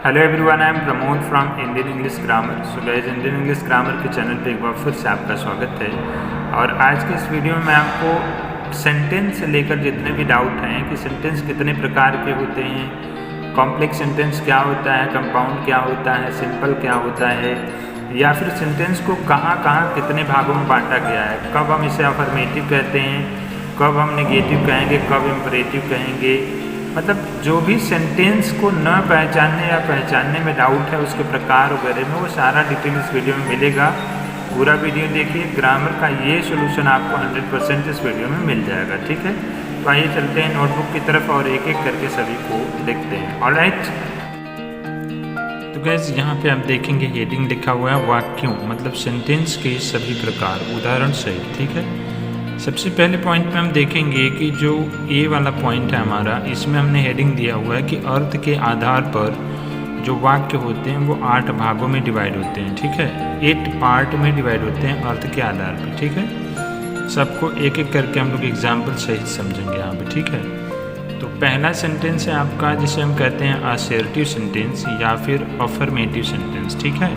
Hello everyone, I am Pramod from Indian English grammar. So guys, Indian English grammar के channel पे एक बार फिर से आपका स्वागत है। और आज के इस वीडियो में मैं आपको सेंटेंस से लेकर जितने भी डाउट हैं कि सेंटेंस कितने प्रकार के होते हैं, कॉम्प्लेक्स सेंटेंस क्या होता है, कंपाउंड क्या होता है, सिंपल क्या होता है, या फिर सेंटेंस को कहाँ कहाँ कितने भागों में बांटा गया है, कब हम इसे अफर्मेटिव कहते हैं, कब हम नेगेटिव कहेंगे, कब इम्परेटिव कहेंगे, मतलब जो भी सेंटेंस को न पहचानने या पहचानने में डाउट है उसके प्रकार वगैरह में वो सारा डिटेल इस वीडियो में मिलेगा। पूरा वीडियो देखिए, ग्रामर का ये सोल्यूशन आपको 100% इस वीडियो में मिल जाएगा। ठीक है, तो आइए चलते हैं नोटबुक की तरफ और एक एक करके सभी को देखते हैं। ऑलराइट, तो गाइस यहाँ पे आप देखेंगे हेडिंग लिखा हुआ है वाक्यों, मतलब सेंटेंस के सभी प्रकार, उदाहरण सहित। ठीक है, सबसे पहले पॉइंट में हम देखेंगे कि जो ए वाला पॉइंट है हमारा, इसमें हमने हेडिंग दिया हुआ है कि अर्थ के आधार पर जो वाक्य होते हैं वो 8 भागों में डिवाइड होते हैं। ठीक है, 8 पार्ट में डिवाइड होते हैं अर्थ के आधार पर। ठीक है, सबको एक एक करके हम लोग एग्जाम्पल सहित समझेंगे यहाँ पे। ठीक है, तो पहला सेंटेंस है आपका जिसे हम कहते हैं असर्टिव सेंटेंस या फिर अफर्मेटिव सेंटेंस। ठीक है,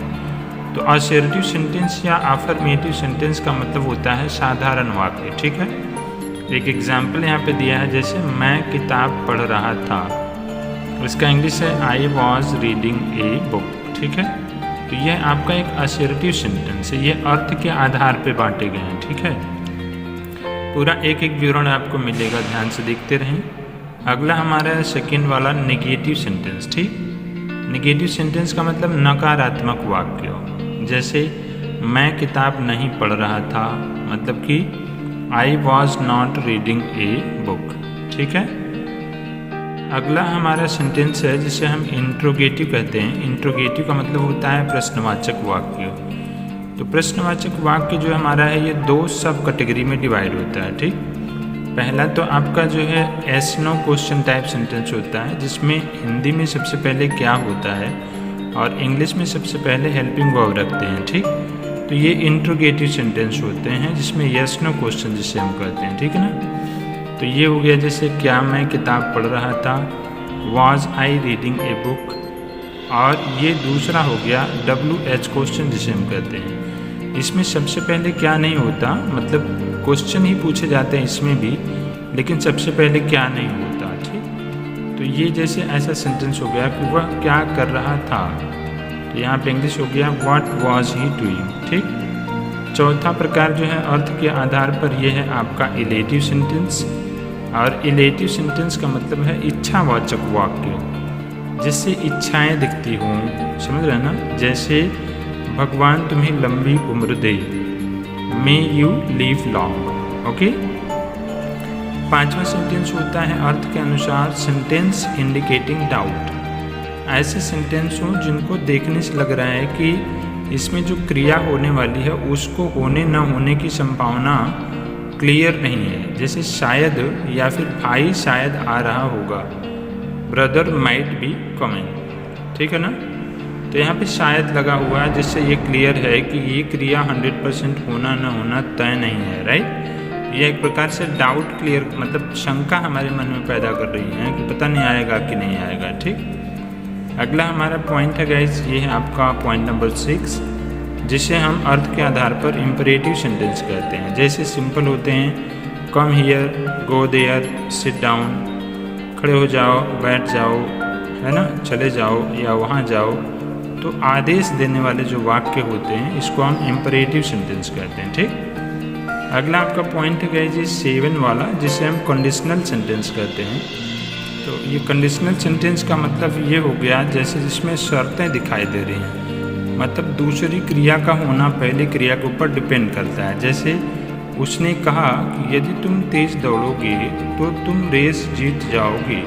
तो असर्टिव सेंटेंस या अफर्मेटिव सेंटेंस का मतलब होता है साधारण वाक्य। ठीक है, एक एग्जाम्पल यहाँ पे दिया है, जैसे मैं किताब पढ़ रहा था, इसका इंग्लिश है I was reading a book. ठीक है, तो यह आपका एक असर्टिव सेंटेंस है, ये अर्थ के आधार पे बांटे गए हैं। ठीक है, पूरा एक एक विवरण आपको मिलेगा, ध्यान से देखते रहें। अगला हमारा है सेकेंड वाला नेगेटिव सेंटेंस। ठीक, नेगेटिव सेंटेंस का मतलब नकारात्मक वाक्य, जैसे मैं किताब नहीं पढ़ रहा था, मतलब कि I was not reading a book. ठीक है, अगला हमारा सेंटेंस है जिसे हम इंट्रोगेटिव कहते हैं। इंट्रोगेटिव का मतलब होता है प्रश्नवाचक वाक्य। तो प्रश्नवाचक वाक्य जो हमारा है ये 2 सब कैटेगरी में डिवाइड होता है। ठीक, पहला तो आपका जो है yes no question type sentence होता है, जिसमें हिंदी में सबसे पहले क्या होता है और इंग्लिश में सबसे पहले हेल्पिंग वर्ब रखते हैं। ठीक, तो ये इंट्रोगेटिव सेंटेंस होते हैं जिसमें यस नो क्वेश्चन जिसे हम कहते हैं। ठीक है ना, तो ये हो गया जैसे क्या मैं किताब पढ़ रहा था, was I reading a book. और ये दूसरा हो गया WH क्वेश्चन जिसे हम कहते हैं, इसमें सबसे पहले क्या नहीं होता, मतलब क्वेश्चन ही पूछे जाते हैं इसमें भी, लेकिन सबसे पहले क्या नहीं होता। ठीक, तो ये जैसे ऐसा सेंटेंस हो गया कि वह क्या कर रहा था, तो यहाँ पे इंग्लिश हो गया व्हाट वाज ही डूइंग। ठीक, चौथा प्रकार जो है अर्थ के आधार पर यह है आपका इलेटिव सेंटेंस। और इलेटिव सेंटेंस का मतलब है इच्छावाचक वाक्य, जिससे इच्छाएं दिखती हों, समझ रहे हैं ना, जैसे भगवान तुम्हें लंबी उम्र दे, may you live long. Okay, पांचवा सेंटेंस होता है अर्थ के अनुसार सेंटेंस इंडिकेटिंग डाउट। ऐसे सेंटेंस हों जिनको देखने से लग रहा है कि इसमें जो क्रिया होने वाली है उसको होने न होने की संभावना क्लियर नहीं है, जैसे शायद या फिर भाई शायद आ रहा होगा, ब्रदर माइट बी कमिंग। ठीक है ना, तो यहाँ पे शायद लगा हुआ है, जिससे ये क्लियर है कि ये क्रिया 100% होना न होना तय नहीं है। राइट, ये एक प्रकार से डाउट क्लियर, मतलब शंका हमारे मन में पैदा कर रही है कि पता नहीं आएगा कि नहीं आएगा। ठीक, अगला हमारा पॉइंट है गाइस, ये है आपका पॉइंट नंबर 6, जिसे हम अर्थ के आधार पर इम्परेटिव सेंटेंस कहते हैं। जैसे सिंपल होते हैं come here, go there, sit down, खड़े हो जाओ, बैठ जाओ, है ना, चले जाओ या वहाँ जाओ। तो आदेश देने वाले जो वाक्य होते हैं इसको हम इम्परेटिव सेंटेंस कहते हैं। ठीक, अगला आपका पॉइंट है गाइस 7 वाला, जिसे हम कंडीशनल सेंटेंस कहते हैं। तो ये कंडीशनल सेंटेंस का मतलब ये हो गया जैसे जिसमें शर्तें दिखाई दे रही हैं, मतलब दूसरी क्रिया का होना पहली क्रिया के ऊपर डिपेंड करता है। जैसे उसने कहा कि यदि तुम तेज दौड़ोगे तो तुम रेस जीत जाओगे।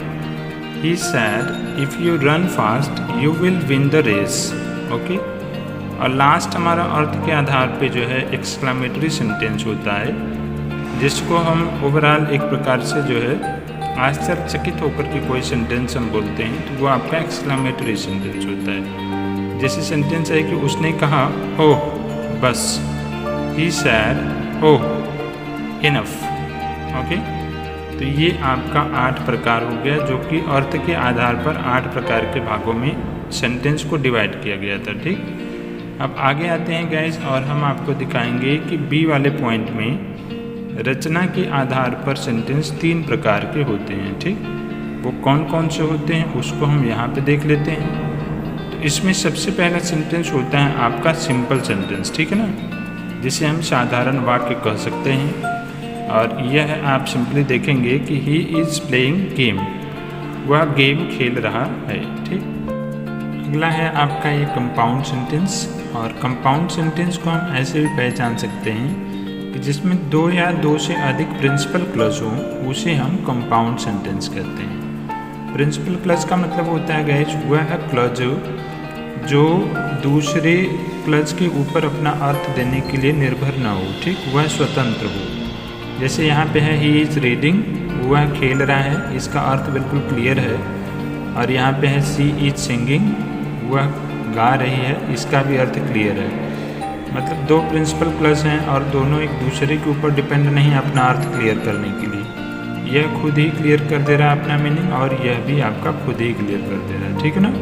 He said, if you run fast, you will win the race. Okay, और लास्ट हमारा अर्थ के आधार पे जो है एक्सक्लामेटरी सेंटेंस होता है, जिसको हम ओवरऑल एक प्रकार से जो है आश्चर्यचकित होकर के कोई सेंटेंस हम बोलते हैं, तो वो आपका एक्सक्लामेटरी सेंटेंस होता है। जैसे सेंटेंस है कि उसने कहा ओह बस, He said, oh enough. Okay, तो ये आपका 8 प्रकार हो गया, जो कि अर्थ के आधार पर 8 प्रकार के भागों में सेंटेंस को डिवाइड किया गया था। ठीक, अब आगे आते हैं गाइस और हम आपको दिखाएंगे कि बी वाले पॉइंट में रचना के आधार पर सेंटेंस 3 प्रकार के होते हैं। ठीक, वो कौन कौन से होते हैं उसको हम यहाँ पे देख लेते हैं। तो इसमें सबसे पहला सेंटेंस होता है आपका सिंपल सेंटेंस, ठीक है ना, जिसे हम साधारण वाक्य कह सकते हैं। और यह आप सिंपली देखेंगे कि ही इज़ प्लेइंग गेम, वह गेम खेल रहा है। ठीक, अगला है आपका ये कंपाउंड सेंटेंस। और कंपाउंड सेंटेंस को हम ऐसे भी पहचान सकते हैं कि जिसमें 2 या 2 से अधिक प्रिंसिपल क्लॉज हों, उसे हम कंपाउंड सेंटेंस कहते हैं। प्रिंसिपल क्लॉज का मतलब होता है गाइस वह क्लॉज जो दूसरे क्लॉज के ऊपर अपना अर्थ देने के लिए निर्भर ना हो। ठीक, वह स्वतंत्र हो। जैसे यहाँ पे है ही इज़ रीडिंग, वह खेल रहा है, इसका अर्थ बिल्कुल क्लियर है। और यहाँ पे है सी इज सिंगिंग, वह गा रही है, इसका भी अर्थ क्लियर है। मतलब 2 प्रिंसिपल क्लॉज हैं और दोनों एक दूसरे के ऊपर डिपेंड नहीं अपना अर्थ क्लियर करने के लिए। यह खुद ही क्लियर कर दे रहा है अपना मीनिंग और यह भी आपका खुद ही क्लियर कर दे रहा है। ठीक है ना,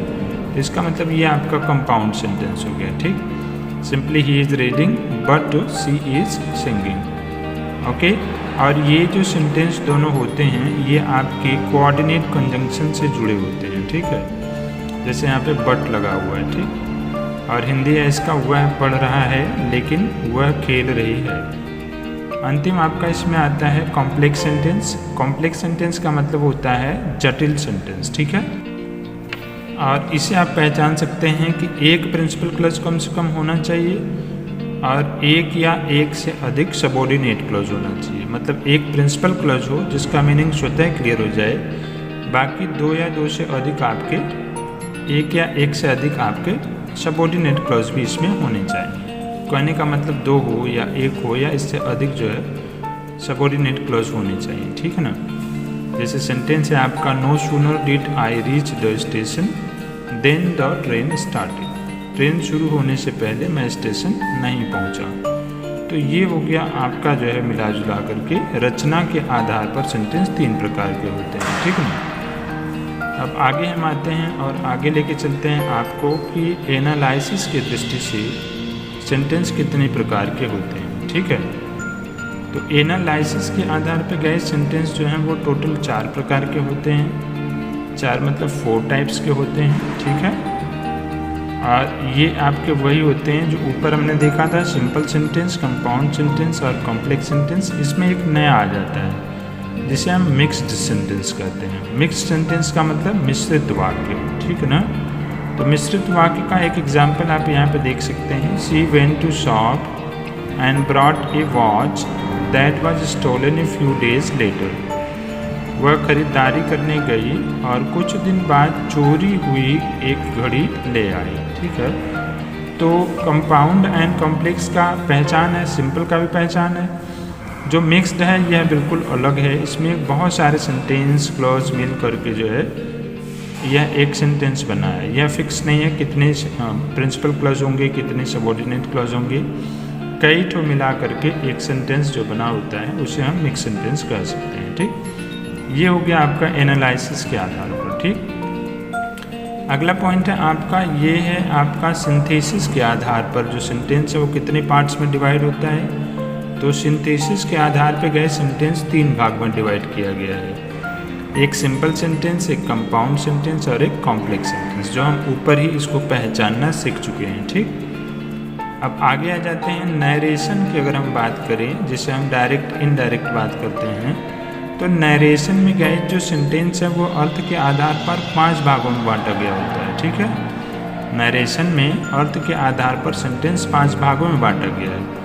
इसका मतलब ये आपका कंपाउंड सेंटेंस हो गया। ठीक, simply he is reading but she is singing. Okay, और ये जो सेंटेंस दोनों होते हैं ये आपके कोऑर्डिनेट कंजंक्शन से जुड़े होते हैं। ठीक है, जैसे यहाँ पे बट लगा हुआ है। ठीक, और हिंदी है इसका वह पढ़ रहा है लेकिन वह खेल रही है। अंतिम आपका इसमें आता है कॉम्प्लेक्स सेंटेंस। कॉम्प्लेक्स सेंटेंस का मतलब होता है जटिल सेंटेंस। ठीक है, और इसे आप पहचान सकते हैं कि एक प्रिंसिपल क्लॉज कम से कम होना चाहिए और एक या एक से अधिक सबऑर्डिनेट क्लॉज होना चाहिए। मतलब एक प्रिंसिपल क्लॉज हो जिसका मीनिंग स्वतः क्लियर हो जाए, बाकी 2 या 2 से अधिक आपके, एक या एक से अधिक आपके सबऑर्डिनेट क्लॉज भी इसमें होने चाहिए। कहने का मतलब 2 हो या 1 हो या इससे अधिक जो है सबऑर्डिनेट क्लॉज होने चाहिए। ठीक है ना, जैसे सेंटेंस है आपका no sooner did I reach the station than the train started, train शुरू होने से पहले मैं स्टेशन नहीं पहुंचा। तो ये हो गया आपका जो है मिला जुला करके रचना के आधार पर सेंटेंस 3 प्रकार के होते हैं। ठीक है ना, अब आगे हम आते हैं और आगे लेके चलते हैं आपको कि एनालिसिस की दृष्टि से सेंटेंस कितने प्रकार के होते हैं। ठीक है, तो एनालिसिस के आधार पर गए सेंटेंस जो हैं वो टोटल 4 प्रकार के होते हैं। 4 मतलब 4 टाइप्स के होते हैं। ठीक है, और ये आपके वही होते हैं जो ऊपर हमने देखा था, सिंपल सेंटेंस, कंपाउंड सेंटेंस और कॉम्प्लेक्स सेंटेंस। इसमें एक नया आ जाता है जिसे हम मिक्स्ड सेंटेंस कहते हैं। मिक्स्ड सेंटेंस का मतलब मिश्रित वाक्य। ठीक है ना, तो मिश्रित वाक्य का एक एग्जाम्पल आप यहाँ पे देख सकते हैं। She went to shop and brought a watch that was stolen a few days later, वह खरीदारी करने गई और कुछ दिन बाद चोरी हुई एक घड़ी ले आई। ठीक है, तो कंपाउंड एंड कॉम्प्लेक्स का पहचान है, सिंपल का भी पहचान है। जो मिक्स्ड है यह बिल्कुल अलग है, इसमें बहुत सारे सेंटेंस क्लॉज मिल करके जो है यह एक सेंटेंस बना है। यह फिक्स नहीं है कितने प्रिंसिपल क्लॉज होंगे, कितने सबऑर्डिनेट क्लॉज होंगे, कई ठो मिला करके एक सेंटेंस जो बना होता है उसे हम मिक्स सेंटेंस कह सकते हैं। ठीक, ये हो गया आपका एनालिसिस के आधार पर। ठीक, अगला पॉइंट है आपका, ये है आपका सिंथेसिस के आधार पर जो सेंटेंस है वो कितने पार्ट्स में डिवाइड होता है। तो सिंथेसिस के आधार पर गए सेंटेंस 3 भाग में डिवाइड किया गया है। एक सिंपल सेंटेंस, एक कंपाउंड सेंटेंस और एक कॉम्प्लेक्स सेंटेंस, जो हम ऊपर ही इसको पहचानना सीख चुके हैं। ठीक, अब आगे आ जाते हैं नरेशन की। अगर हम बात करें, जिसे हम डायरेक्ट इनडायरेक्ट बात करते हैं, तो नरेशन में गए जो सेंटेंस है वो अर्थ के आधार पर 5 भागों में बांटा गया होता है। ठीक है, नरेशन में अर्थ के आधार पर सेंटेंस 5 भागों में बांटा गया है।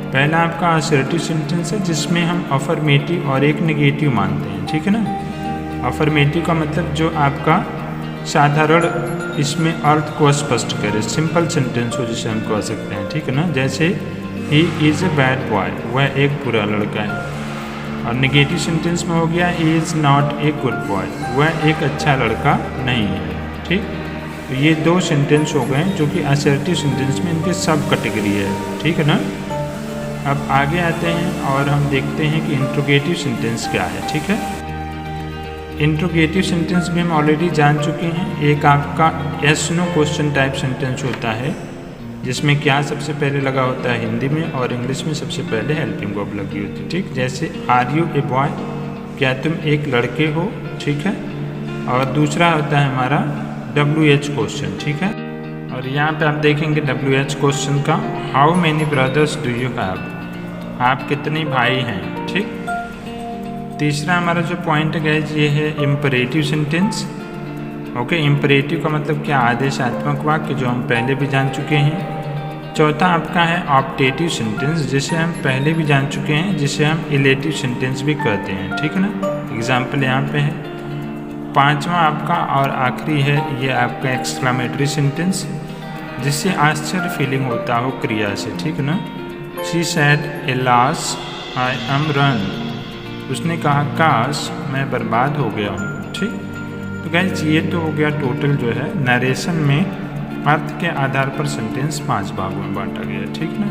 पहला आपका असर्टिव सेंटेंस है जिसमें हम अफर्मेटिव और एक नेगेटिव मानते हैं। ठीक है ना, अफर्मेटिव का मतलब जो आपका साधारण इसमें अर्थ को स्पष्ट करे, सिंपल सेंटेंस हो जिसे हम कह सकते हैं। ठीक है ना, जैसे he is a bad boy, वह एक बुरा लड़का है। और नेगेटिव सेंटेंस में हो गया he is not a good boy, वह एक अच्छा लड़का नहीं है। ठीक, तो ये 2 सेंटेंस हो गए जो कि असर्टिव सेंटेंस में इनके सब कैटेगरी है। ठीक है ना, अब आगे आते हैं और हम देखते हैं कि इंट्रोगेटिव सेंटेंस क्या है। ठीक है, इंट्रोगेटिव सेंटेंस भी हम ऑलरेडी जान चुके हैं। एक आपका yes no question type sentence होता है जिसमें क्या सबसे पहले लगा होता है हिंदी में, और इंग्लिश में सबसे पहले हेल्पिंग वर्ब लगी होती है। ठीक, जैसे आर यू ए बॉय, क्या तुम एक लड़के हो। ठीक है, और दूसरा होता है हमारा WH क्वेश्चन। ठीक है, और यहाँ पे आप देखेंगे WH क्वेश्चन का how many brothers do you have, आप कितने भाई हैं। ठीक, तीसरा हमारा जो पॉइंट है गाइस ये है इम्परेटिव सेंटेंस। ओके, इम्परेटिव का मतलब क्या, आदेशात्मक वाक्य, जो हम पहले भी जान चुके हैं। चौथा आपका है ऑप्टेटिव सेंटेंस, जिसे हम पहले भी जान चुके हैं, जिसे हम इलेटिव सेंटेंस भी कहते हैं। ठीक है ना, एग्जाम्पल यहाँ पे है। पांचवा आपका और आखिरी है ये आपका एक्सक्लामेटरी सेंटेंस, जिससे आश्चर्य फीलिंग होता हो क्रिया से। ठीक है ना, she said alas I am run, उसने कहा काश मैं बर्बाद हो गया हूँ। ठीक, तो गाइस ये तो हो गया टोटल जो है नरेशन में अर्थ के आधार पर सेंटेंस 5 भागों में बांटा गया। ठीक ना,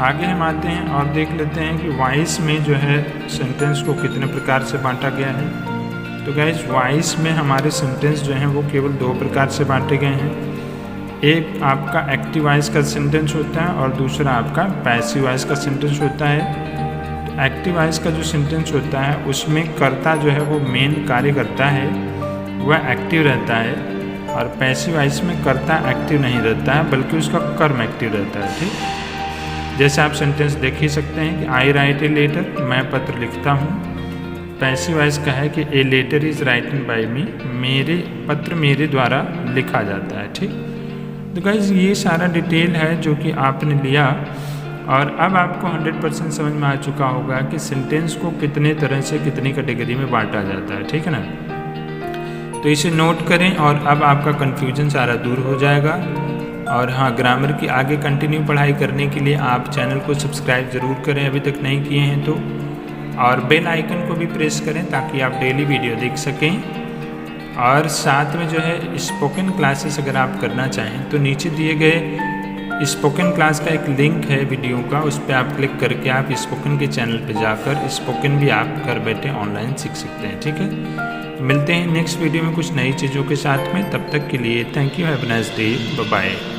आगे हम आते हैं और देख लेते हैं कि वॉइस में जो है सेंटेंस को कितने प्रकार से बांटा गया है। तो गाइस वॉइस में हमारे सेंटेंस जो हैं वो केवल 2 प्रकार से बांटे गए हैं। एक आपका एक्टिव वॉइस का सेंटेंस होता है और दूसरा आपका पैसिव वॉइस का सेंटेंस होता है। तो एक्टिव वॉइस का जो सेंटेंस होता है उसमें कर्ता जो है वो मेन कार्य करता है, वह एक्टिव रहता है, और पैसिव वॉइस में कर्ता एक्टिव नहीं रहता है बल्कि उसका कर्म एक्टिव रहता है। ठीक, जैसे आप सेंटेंस देख ही सकते हैं कि आई राइट ए लेटर, मैं पत्र लिखता हूँ। पैसिव वॉइस का है कि a letter is written by me, मेरे पत्र मेरे द्वारा लिखा जाता है। ठीक, तो गाइस ये सारा डिटेल है जो कि आपने लिया, और अब आपको 100% समझ में आ चुका होगा कि सेंटेंस को कितने तरह से कितनी कैटेगरी में बांटा जाता है। ठीक है ना, तो इसे नोट करें और अब आपका कन्फ्यूजन सारा दूर हो जाएगा। और हाँ, ग्रामर की आगे कंटिन्यू पढ़ाई करने के लिए आप चैनल को सब्सक्राइब ज़रूर करें अभी तक नहीं किए हैं तो, और बेल आइकन को भी प्रेस करें ताकि आप डेली वीडियो देख सकें। और साथ में जो है स्पोकन क्लासेस अगर आप करना चाहें तो नीचे दिए गए स्पोकन क्लास का एक लिंक है वीडियो का, उस पर आप क्लिक करके आप स्पोकन के चैनल पर जाकर स्पोकन भी आप घर बैठे ऑनलाइन सीख सकते हैं। ठीक है, मिलते हैं नेक्स्ट वीडियो में कुछ नई चीज़ों के साथ में, तब तक के लिए thank you, have a nice day, bye bye.